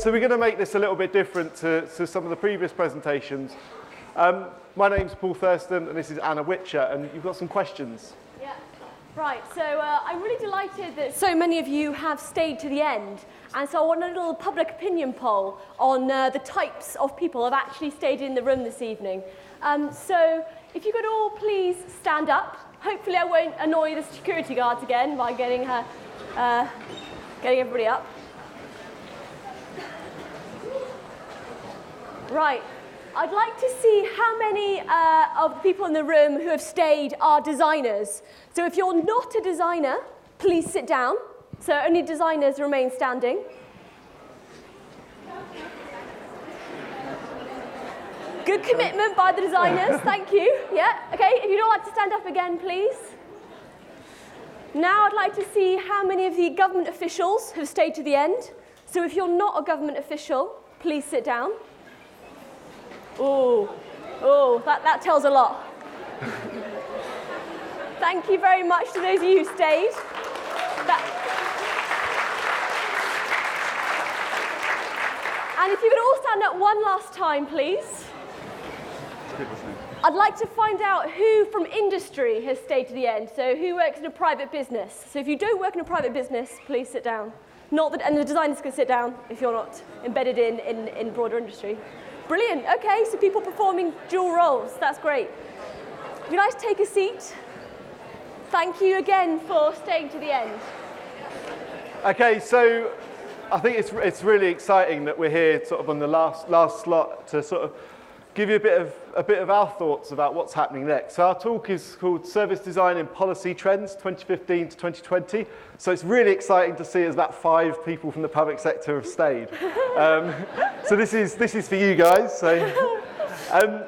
So we're going to make this a little bit different to some of the previous presentations. My name's Paul Thurston, and this is Anna Witcher, and you've got some questions. Yeah, right. So I'm really delighted that so many of you have stayed to the end. And so I want a little public opinion poll on the types of people who have actually stayed in the room this evening. So if you could all please stand up. Hopefully I won't annoy the security guards again by getting everybody up. Right. I'd like to see how many of the people in the room who have stayed are designers. So if you're not a designer, please sit down. So only designers remain standing. Good commitment by the designers, thank you. Yeah, okay, if you'd all like to stand up again, please. Now I'd like to see how many of the government officials have stayed to the end. So if you're not a government official, please sit down. Oh, that tells a lot. Thank you very much to those of you who stayed. And if you could all stand up one last time, please. I'd like to find out who from industry has stayed to the end. So who works in a private business? So if you don't work in a private business, please sit down. And the designers can sit down if you're not embedded in broader industry. Brilliant. Okay, so people performing dual roles. That's great. Would you like to take a seat? Thank you again for staying to the end. Okay, so I think it's really exciting that we're here sort of on the last slot to sort of give you a bit of our thoughts about what's happening next. So our talk is called Service Design and Policy Trends 2015 to 2020. So it's really exciting to see as about 5 people from the public sector have stayed. So this is for you guys. So,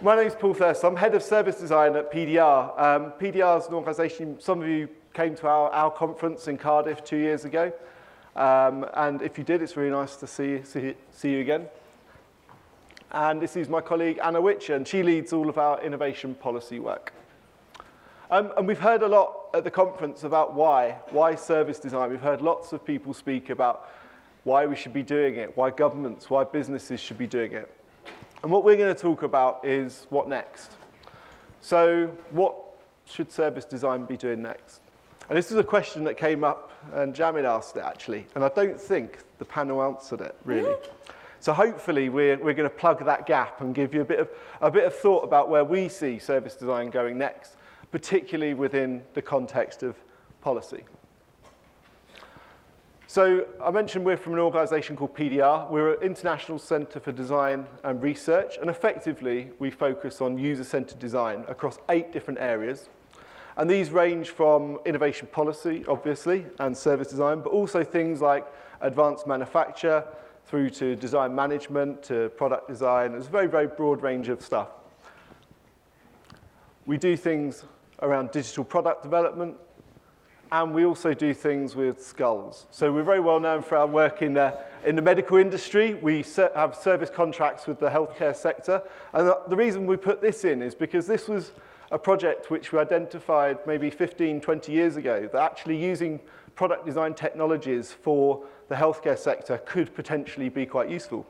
my name's Paul Thurston. I'm head of service design at PDR. PDR is an organisation, some of you came to our conference in Cardiff 2 years ago. And if you did, it's really nice to see you again. And this is my colleague Anna Witcher, and she leads all of our innovation policy work. And we've heard a lot at the conference about why service design. We've heard lots of people speak about why we should be doing it, why governments, why businesses should be doing it. And what we're going to talk about is what next. So what should service design be doing next? And this is a question that came up, and Jamil asked it actually, and I don't think the panel answered it really. So hopefully we're going to plug that gap and give you a bit of thought about where we see service design going next, particularly within the context of policy. So I mentioned we're from an organisation called PDR. We're an international centre for design and research, and effectively we focus on user-centred design across 8 different areas. And these range from innovation policy, obviously, and service design, but also things like advanced manufacture, through to design management, to product design. There's a very, very broad range of stuff. We do things around digital product development, and we also do things with skulls. So we're very well known for our work in the medical industry. We have service contracts with the healthcare sector. And the reason we put this in is because this was a project which we identified maybe 15, 20 years ago, that actually using product design technologies for the healthcare sector could potentially be quite useful.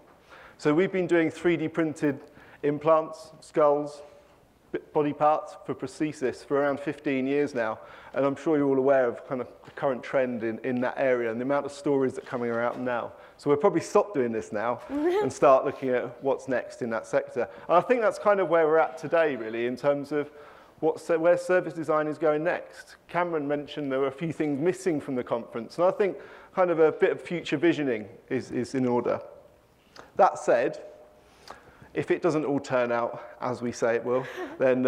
So we've been doing 3D printed implants, skulls, body parts for prosthesis for around 15 years now. And I'm sure you're all aware of kind of the current trend in that area and the amount of stories that are coming around now. So we'll probably stop doing this now and start looking at what's next in that sector. And I think that's kind of where we're at today, really, in terms of where service design is going next. Cameron mentioned there were a few things missing from the conference, and I think kind of a bit of future visioning is in order. That said, if it doesn't all turn out as we say it will, then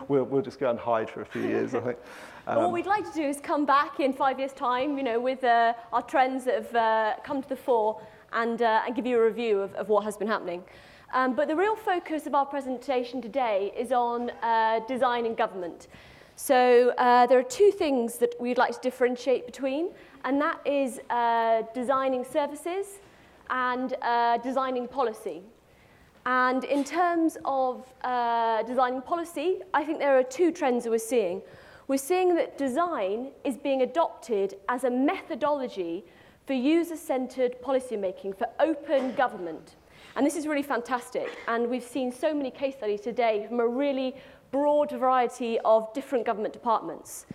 we'll just go and hide for a few years, I think. What we'd like to do is come back in 5 years' time, with our trends that have come to the fore and give you a review of what has been happening. But the real focus of our presentation today is on design and government. So there are 2 things that we'd like to differentiate between, and that is designing services and designing policy. And in terms of designing policy, I think there are 2 trends that we're seeing. We're seeing that design is being adopted as a methodology for user-centred policymaking, for open government. And this is really fantastic. And we've seen so many case studies today from a really broad variety of different government departments.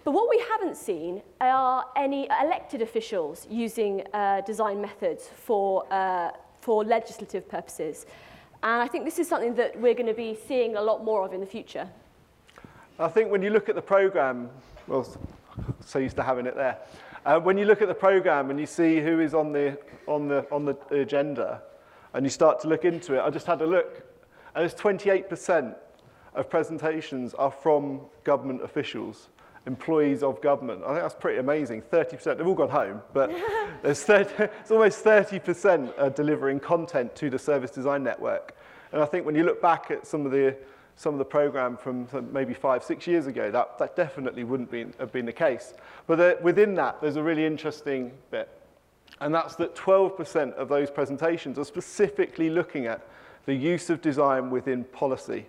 But what we haven't seen are any elected officials using design methods for legislative purposes. And I think this is something that we're going to be seeing a lot more of in the future. I think when you look at the programme, well, so used to having it there. When you look at the programme and you see who is on the agenda, and you start to look into it, I just had a look, and there's 28% of presentations are from government officials, employees of government. I think that's pretty amazing. 30%, they've all gone home, but it's almost 30% are delivering content to the Service Design Network. And I think when you look back at some of the programme from maybe 5-6 years ago, that definitely wouldn't have been the case. But within that, there's a really interesting bit. And that's that 12% of those presentations are specifically looking at the use of design within policy,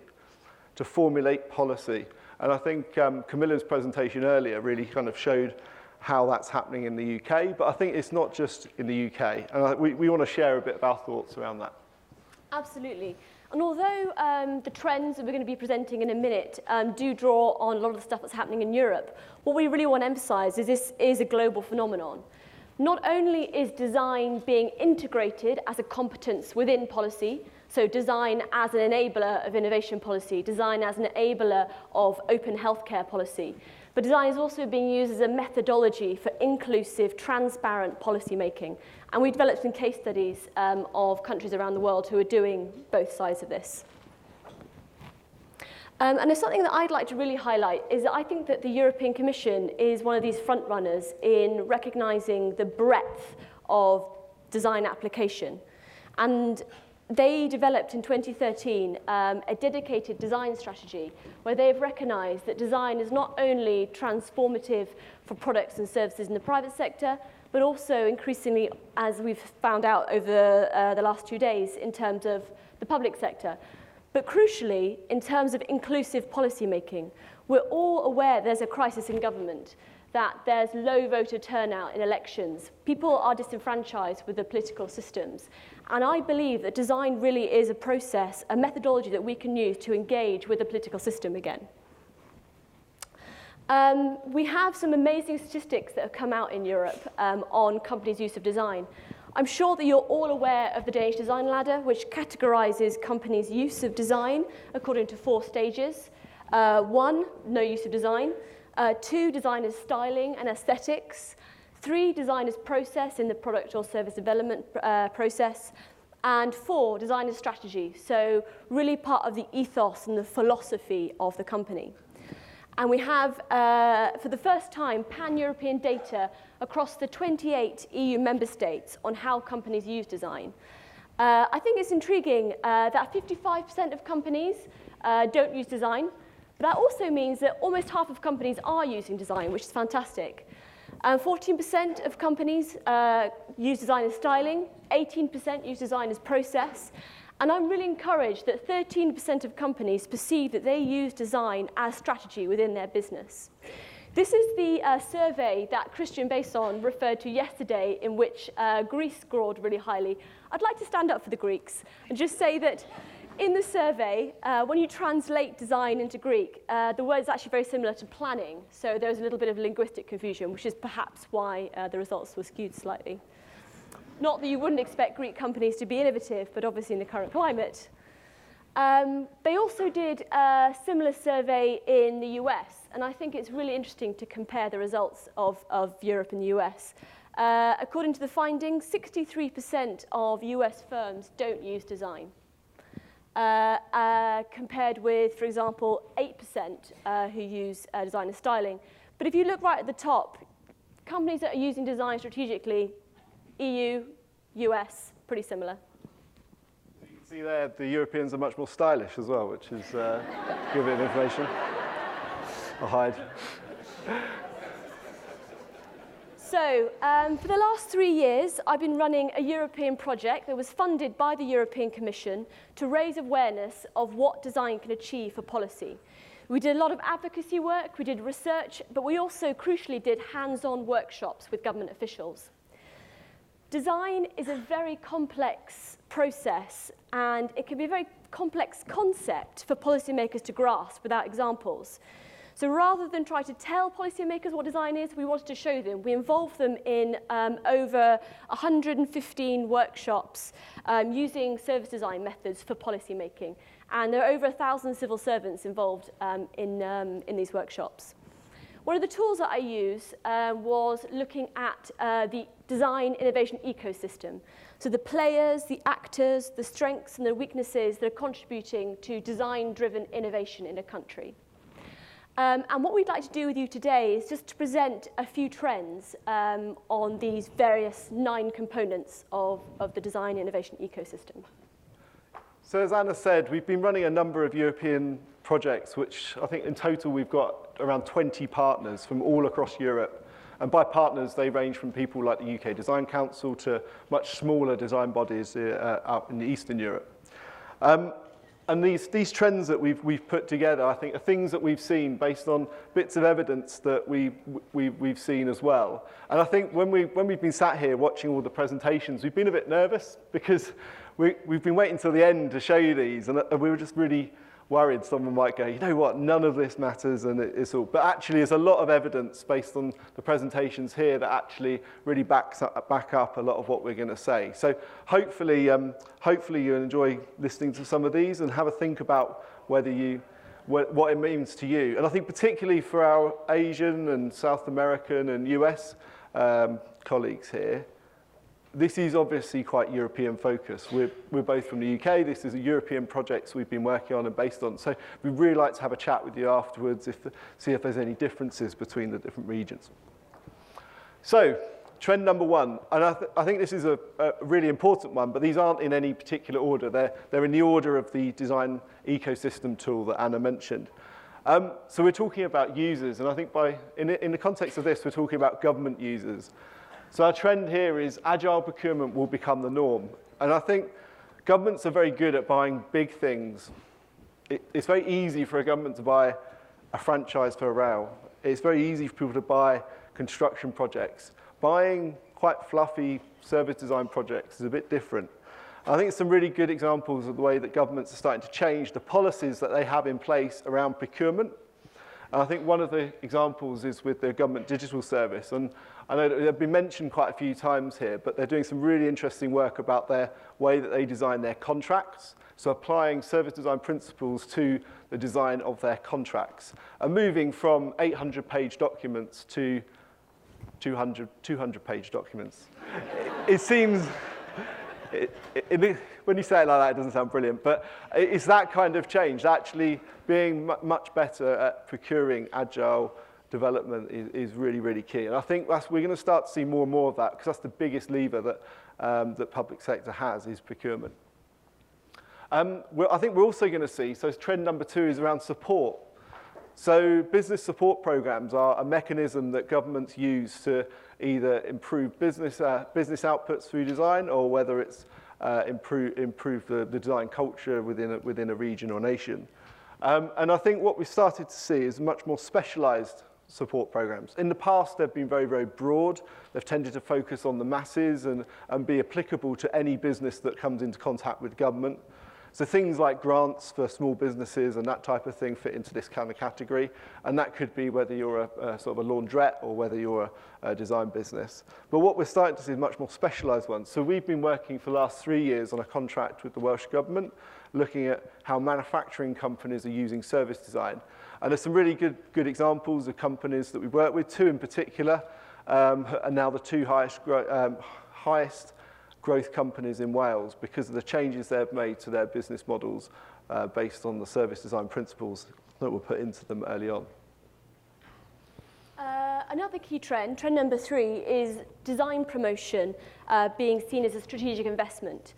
to formulate policy. And I think Camilla's presentation earlier really kind of showed how that's happening in the UK, but I think it's not just in the UK. And we want to share a bit of our thoughts around that. Absolutely. And although the trends that we're going to be presenting in a minute do draw on a lot of the stuff that's happening in Europe, what we really want to emphasize is this is a global phenomenon. Not only is design being integrated as a competence within policy, so design as an enabler of innovation policy, design as an enabler of open healthcare policy, but design is also being used as a methodology for inclusive, transparent policy making. And we developed some case studies of countries around the world who are doing both sides of this. And there's something that I'd like to really highlight is that I think that the European Commission is one of these front runners in recognizing the breadth of design application. And they developed in 2013 a dedicated design strategy where they've recognized that design is not only transformative for products and services in the private sector, but also increasingly, as we've found out over the last 2 days, in terms of the public sector. But crucially, in terms of inclusive policy making, we're all aware there's a crisis in government, that there's low voter turnout in elections. People are disenfranchised with the political systems. And I believe that design really is a process, a methodology that we can use to engage with the political system again. We have some amazing statistics that have come out in Europe on companies' use of design. I'm sure that you're all aware of the Danish Design Ladder, which categorizes companies' use of design according to 4 stages. 1, no use of design. 2, design as styling and aesthetics. 3, design as process in the product or service development process. And 4, design as strategy. So really part of the ethos and the philosophy of the company. And we have, for the first time, pan-European data across the 28 EU member states on how companies use design. I think it's intriguing that 55% of companies don't use design, but that also means that almost half of companies are using design, which is fantastic. 14% of companies use design as styling, 18% use design as process, and I'm really encouraged that 13% of companies perceive that they use design as strategy within their business. This is the survey that Christian Besson referred to yesterday, in which Greece scored really highly. I'd like to stand up for the Greeks and just say that in the survey, when you translate design into Greek, the word is actually very similar to planning. So there's a little bit of linguistic confusion, which is perhaps why the results were skewed slightly. Not that you wouldn't expect Greek companies to be innovative, but obviously in the current climate. They also did a similar survey in the US, and I think it's really interesting to compare the results of Europe and the US. According to the findings, 63% of US firms don't use design, compared with, for example, 8% who use design and styling. But if you look right at the top, companies that are using design strategically, EU, US, pretty similar. You can see there the Europeans are much more stylish as well, which is give a bit of information. I'll hide. So, for the last 3 years, I've been running a European project that was funded by the European Commission to raise awareness of what design can achieve for policy. We did a lot of advocacy work, we did research, but we also crucially did hands-on workshops with government officials. Design is a very complex process, and it can be a very complex concept for policymakers to grasp without examples. So rather than try to tell policymakers what design is, we wanted to show them. We involved them in over 115 workshops using service design methods for policymaking. And there are over 1,000 civil servants involved in these workshops. One of the tools that I used was looking at the design innovation ecosystem. So the players, the actors, the strengths and the weaknesses that are contributing to design-driven innovation in a country. And what we'd like to do with you today is just to present a few trends on these various 9 components of the design innovation ecosystem. So as Anna said, we've been running a number of European projects, which I think in total we've got around 20 partners from all across Europe. And by partners, they range from people like the UK Design Council to much smaller design bodies out in Eastern Europe. And these trends that we've put together, I think, are things that we've seen based on bits of evidence that we've seen as well. And I think when we've been sat here watching all the presentations, we've been a bit nervous because we've been waiting till the end to show you these, and we were just really worried someone might go, you know what, none of this matters, and it's all. But actually, there's a lot of evidence based on the presentations here that actually really back up a lot of what we're going to say. So hopefully you enjoy listening to some of these and have a think about what it means to you. And I think particularly for our Asian and South American and US colleagues here, this is obviously quite European focused. We're both from the UK. This is a European projects we've been working on and based on. So we'd really like to have a chat with you afterwards, see if there's any differences between the different regions. So trend number 1, and I think this is a really important one, but these aren't in any particular order. They're in the order of the design ecosystem tool that Anna mentioned. So we're talking about users, and I think in the context of this, we're talking about government users. So our trend here is agile procurement will become the norm. And I think governments are very good at buying big things. It's very easy for a government to buy a franchise for a rail. It's very easy for people to buy construction projects. Buying quite fluffy service design projects is a bit different. I think some really good examples of the way that governments are starting to change the policies that they have in place around procurement. And I think one of the examples is with the government digital service. And I know that they've been mentioned quite a few times here, but they're doing some really interesting work about their way that they design their contracts. So applying service design principles to the design of their contracts and moving from 800-page documents to 200-page documents. It seems, when you say it like that, it doesn't sound brilliant, but it's that kind of change. Actually being much better at procuring agile development is really, really key. And I think we're going to start to see more and more of that because that's the biggest lever that public sector has is procurement. I think we're also going to see, so trend number 2 is around support. So business support programs are a mechanism that governments use to either improve business outputs through design or whether it's improve the design culture within a region or nation. And I think what we've started to see is much more specialized support programs. In the past, they've been very, very broad. They've tended to focus on the masses and be applicable to any business that comes into contact with government. So things like grants for small businesses and that type of thing fit into this kind of category. And that could be whether you're a sort of a laundrette or whether you're a design business. But what we're starting to see is much more specialized ones. So we've been working for the last 3 years on a contract with the Welsh Government, looking at how manufacturing companies are using service design. And there's some really good examples of companies that we work with, 2 in particular, are now the 2 highest growth companies in Wales because of the changes they've made to their business models based on the service design principles that were put into them early on. Another key trend, trend number 3, is design promotion being seen as a strategic investment.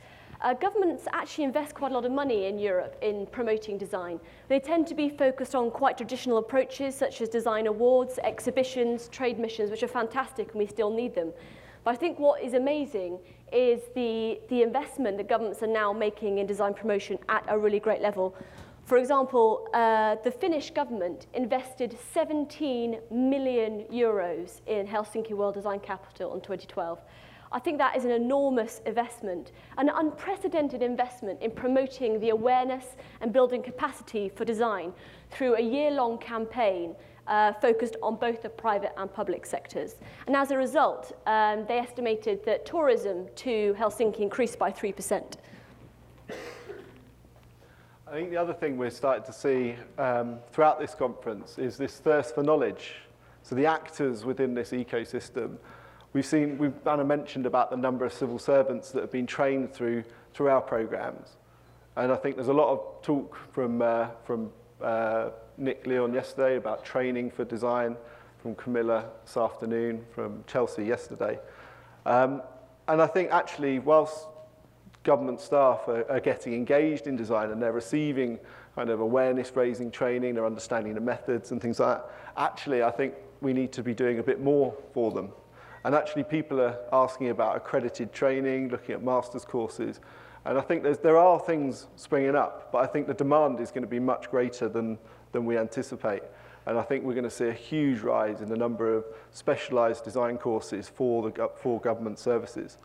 Governments actually invest quite a lot of money in Europe in promoting design. They tend to be focused on quite traditional approaches such as design awards, exhibitions, trade missions, which are fantastic and we still need them. But I think what is amazing is the investment that governments are now making in design promotion at a really great level. For example, the Finnish government invested 17 million euros in Helsinki World Design Capital in 2012. I think that is an enormous investment, an unprecedented investment in promoting the awareness and building capacity for design through a year-long campaign focused on both the private and public sectors. And as a result, they estimated that tourism to Helsinki increased by 3%. I think the other thing we're starting to see throughout this conference is this thirst for knowledge. So the actors within this ecosystem, we've Anna mentioned about the number of civil servants that have been trained through our programs. And I think there's a lot of talk from Nick Leon yesterday about training for design, from Camilla this afternoon, from Chelsea yesterday. And I think actually, whilst government staff are getting engaged in design and they're receiving kind of awareness-raising training, they're understanding the methods and things like that, actually, I think we need to be doing a bit more for them. And actually, people are asking about accredited training, looking at master's courses. And I think there are things springing up, but I think the demand is going to be much greater than we anticipate. And I think we're going to see a huge rise in the number of specialised design courses for government services.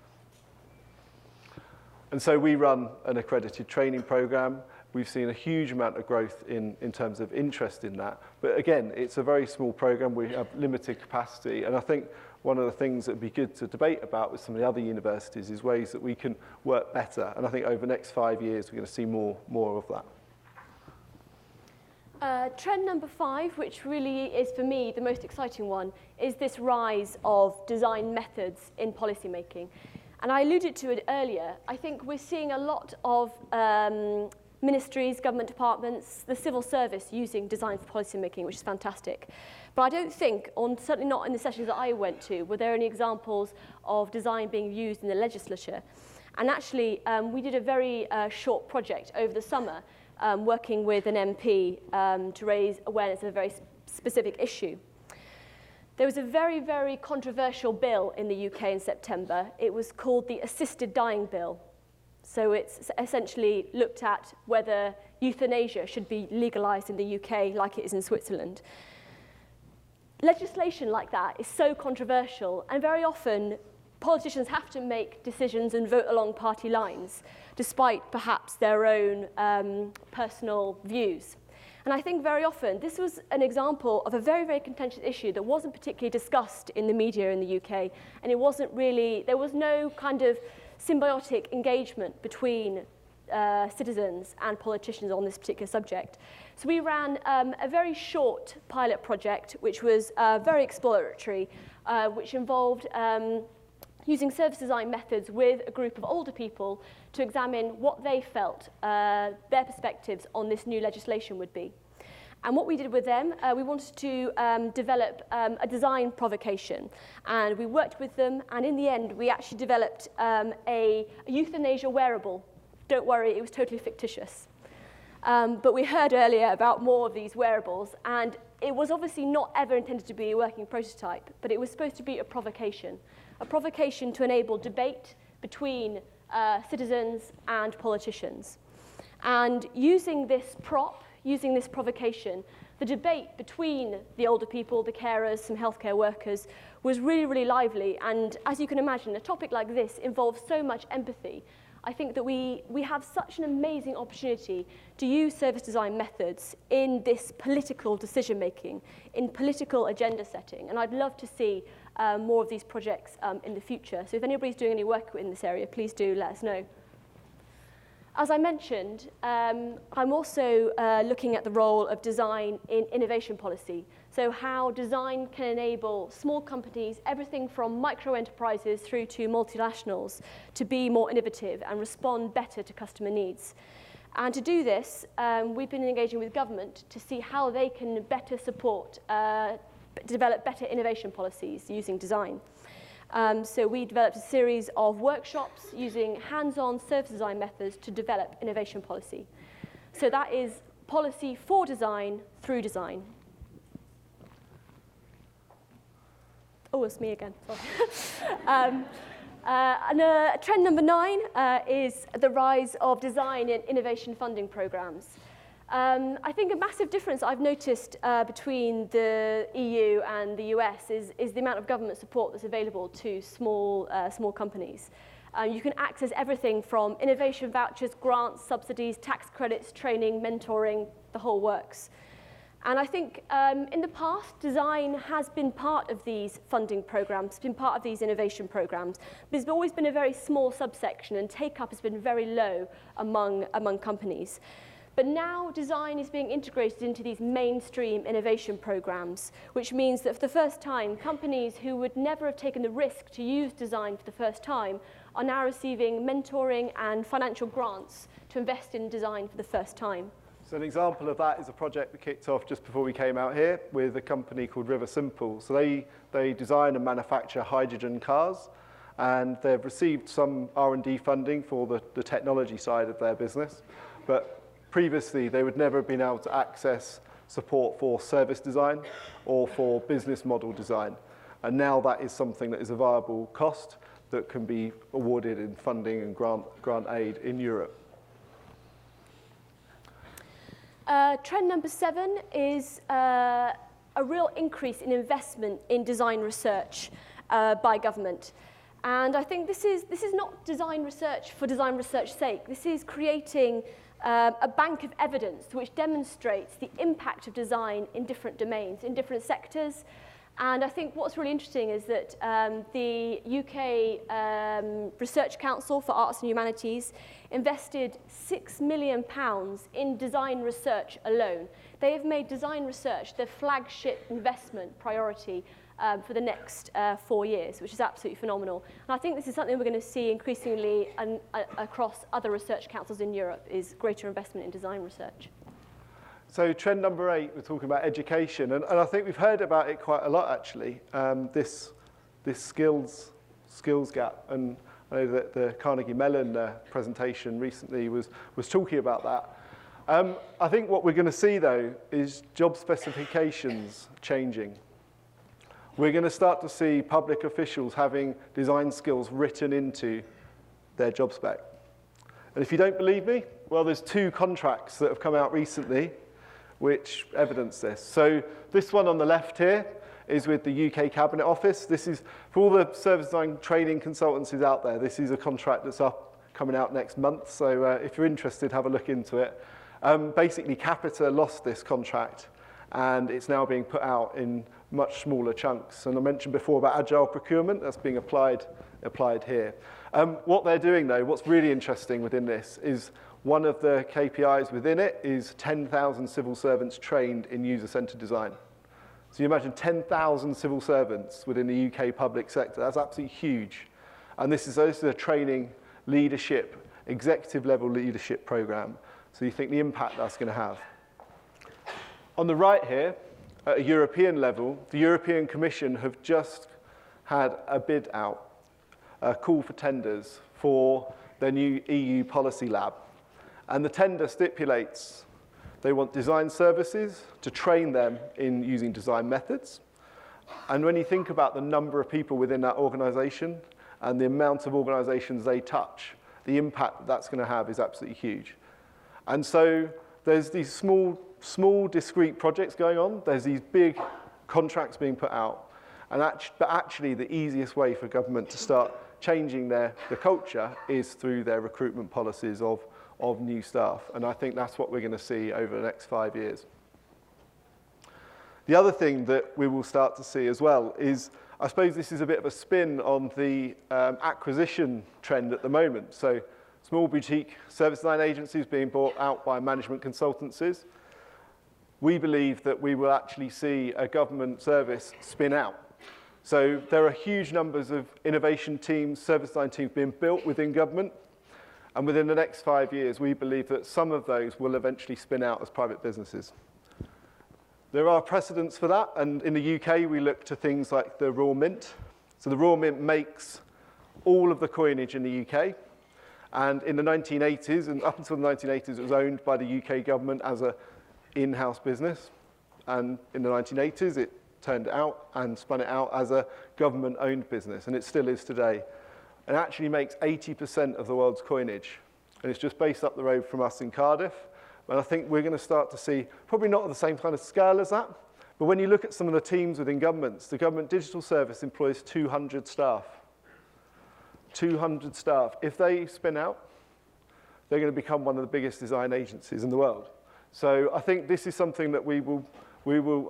And so we run an accredited training program. We've seen a huge amount of growth in terms of interest in that. But again, it's a very small program. We have limited capacity. And I think one of the things that would be good to debate about with some of the other universities is ways that we can work better. And I think over the next 5 years, we're going to see more of that. Trend number 5, which really is for me the most exciting one, is this rise of design methods in policymaking. And I alluded to it earlier. I think we're seeing a lot of ministries, government departments, the civil service using design for policymaking, which is fantastic. But I don't think, certainly not in the sessions that I went to, were there any examples of design being used in the legislature. And actually, we did a very short project over the summer working with an MP to raise awareness of a very specific issue. There was a very, very controversial bill in the UK in September. It was called the Assisted Dying Bill. So it's essentially looked at whether euthanasia should be legalised in the UK like it is in Switzerland. Legislation like that is so controversial, and very often politicians have to make decisions and vote along party lines, despite perhaps their own personal views. And I think very often this was an example of a very, very contentious issue that wasn't particularly discussed in the media in the UK, and it wasn't really, there was no kind of symbiotic engagement between citizens and politicians on this particular subject. So we ran a very short pilot project, which was very exploratory, which involved using service design methods with a group of older people to examine what they felt their perspectives on this new legislation would be. And what we did with them, we wanted to develop a design provocation. And we worked with them, and in the end, we actually developed a euthanasia wearable. Don't worry, it was totally fictitious. But we heard earlier about more of these wearables, and it was obviously not ever intended to be a working prototype, but it was supposed to be a provocation to enable debate between citizens and politicians. And using this prop, using this provocation, the debate between the older people, the carers, some healthcare workers, was really, really lively. And as you can imagine, a topic like this involves so much empathy. I think that we have such an amazing opportunity to use service design methods in this political decision-making, in political agenda setting. And I'd love to see more of these projects in the future. So if anybody's doing any work in this area, please do let us know. As I mentioned, I'm also looking at the role of design in innovation policy. So how design can enable small companies, everything from micro enterprises through to multinationals, to be more innovative and respond better to customer needs. And to do this, we've been engaging with government to see how they can better support, develop better innovation policies using design. So we developed a series of workshops using hands-on service design methods to develop innovation policy. So that is policy for design through design. Oh, it's me again. Sorry. Trend number 9 is the rise of design in innovation funding programs. I think a massive difference I've noticed between the EU and the US is the amount of government support that's available to small companies. You can access everything from innovation vouchers, grants, subsidies, tax credits, training, mentoring, the whole works. And I think in the past, design has been part of these funding programs, been part of these innovation programs, but it's always been a very small subsection, and take-up has been very low among companies. But now design is being integrated into these mainstream innovation programs, which means that for the first time, companies who would never have taken the risk to use design for the first time are now receiving mentoring and financial grants to invest in design for the first time. So an example of that is a project we kicked off just before we came out here with a company called River Simple. So they design and manufacture hydrogen cars, and they've received some R&D funding for the technology side of their business. But previously, they would never have been able to access support for service design or for business model design. And now that is something that is a viable cost that can be awarded in funding and grant aid in Europe. Trend number 7 is a real increase in investment in design research by government. And I think this is not design research for design research's sake. This is creating a bank of evidence which demonstrates the impact of design in different domains, in different sectors. And I think what's really interesting is that the UK Research Council for Arts and Humanities invested £6 million in design research alone. They have made design research their flagship investment priority for the next 4 years, which is absolutely phenomenal. And I think this is something we're going to see increasingly across other research councils in Europe, is greater investment in design research. So trend number 8, we're talking about education, and I think we've heard about it quite a lot actually. This skills gap, and I know that the Carnegie Mellon presentation recently was talking about that. I think what we're going to see though is job specifications changing. We're going to start to see public officials having design skills written into their job spec. And if you don't believe me, well, there's 2 contracts that have come out recently which evidence this. So this one on the left here is with the UK Cabinet Office. This is, for all the service design training consultancies out there, this is a contract that's coming out next month. So if you're interested, have a look into it. Basically, Capita lost this contract, and it's now being put out in much smaller chunks. And I mentioned before about agile procurement, that's being applied here. What they're doing though, what's really interesting within this is one of the KPIs within it is 10,000 civil servants trained in user-centered design. So you imagine 10,000 civil servants within the UK public sector, that's absolutely huge. And this is a training, leadership, executive level leadership program. So you think the impact that's going to have. On the right here, at a European level, the European Commission have just had a bid out, a call for tenders for their new EU policy lab. And the tender stipulates they want design services to train them in using design methods. And when you think about the number of people within that organisation and the amount of organisations they touch, the impact that's going to have is absolutely huge. And so there's these small discrete projects going on. There's these big contracts being put out. But actually, the easiest way for government to start changing the culture is through their recruitment policies of new staff. And I think that's what we're going to see over the next 5 years. The other thing that we will start to see as well is, I suppose this is a bit of a spin on the acquisition trend at the moment. So small boutique service design agencies being bought out by management consultancies. We believe that we will actually see a government service spin out. So there are huge numbers of innovation teams, service design teams being built within government. And within the next 5 years, we believe that some of those will eventually spin out as private businesses. There are precedents for that, and in the UK, we look to things like the Royal Mint. So the Royal Mint makes all of the coinage in the UK, and in the 1980s, and up until the 1980s, it was owned by the UK government as an in-house business, and in the 1980s, it turned it out and spun it out as a government-owned business, and it still is today. It actually makes 80% of the world's coinage, and it's just based up the road from us in Cardiff, And I think we're going to start to see, probably not at the same kind of scale as that, but when you look at some of the teams within governments, the Government Digital Service employs 200 staff. 200 staff. If they spin out, they're going to become one of the biggest design agencies in the world. So I think this is something that we will,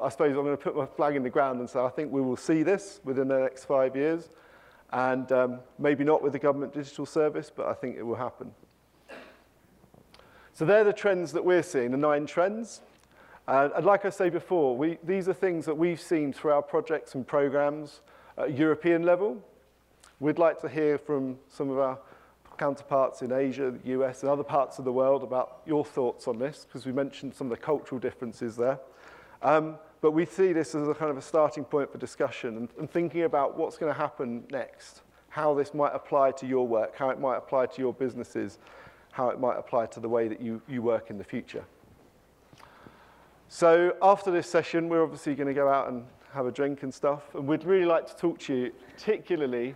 I suppose I'm going to put my flag in the ground and say I think we will see this within the next 5 years. And maybe not with the Government Digital Service, but I think it will happen. So they're the trends that we're seeing, the 9 trends. And like I say before, these are things that we've seen through our projects and programs at a European level. We'd like to hear from some of our counterparts in Asia, the US, and other parts of the world about your thoughts on this, because we mentioned some of the cultural differences there. But we see this as a kind of a starting point for discussion and thinking about what's going to happen next, how this might apply to your work, how it might apply to your businesses, how it might apply to the way that you work in the future. So after this session, we're obviously going to go out and have a drink and stuff, and we'd really like to talk to you, particularly...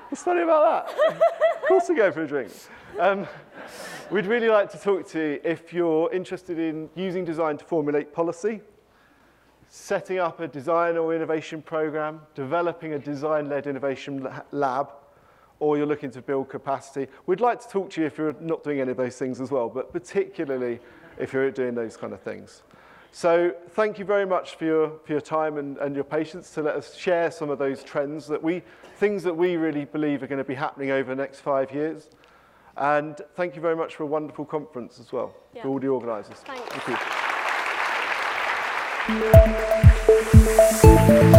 What's funny about that? Of course we go for a drink. We'd really like to talk to you if you're interested in using design to formulate policy, setting up a design or innovation program, developing a design-led innovation lab, or you're looking to build capacity. We'd like to talk to you if you're not doing any of those things as well, but particularly if you're doing those kind of things. So thank you very much for your time and your patience to let us share some of those trends, things that we really believe are going to be happening over the next 5 years. And thank you very much for a wonderful conference as well, for all the organisers. Thanks. Thank you.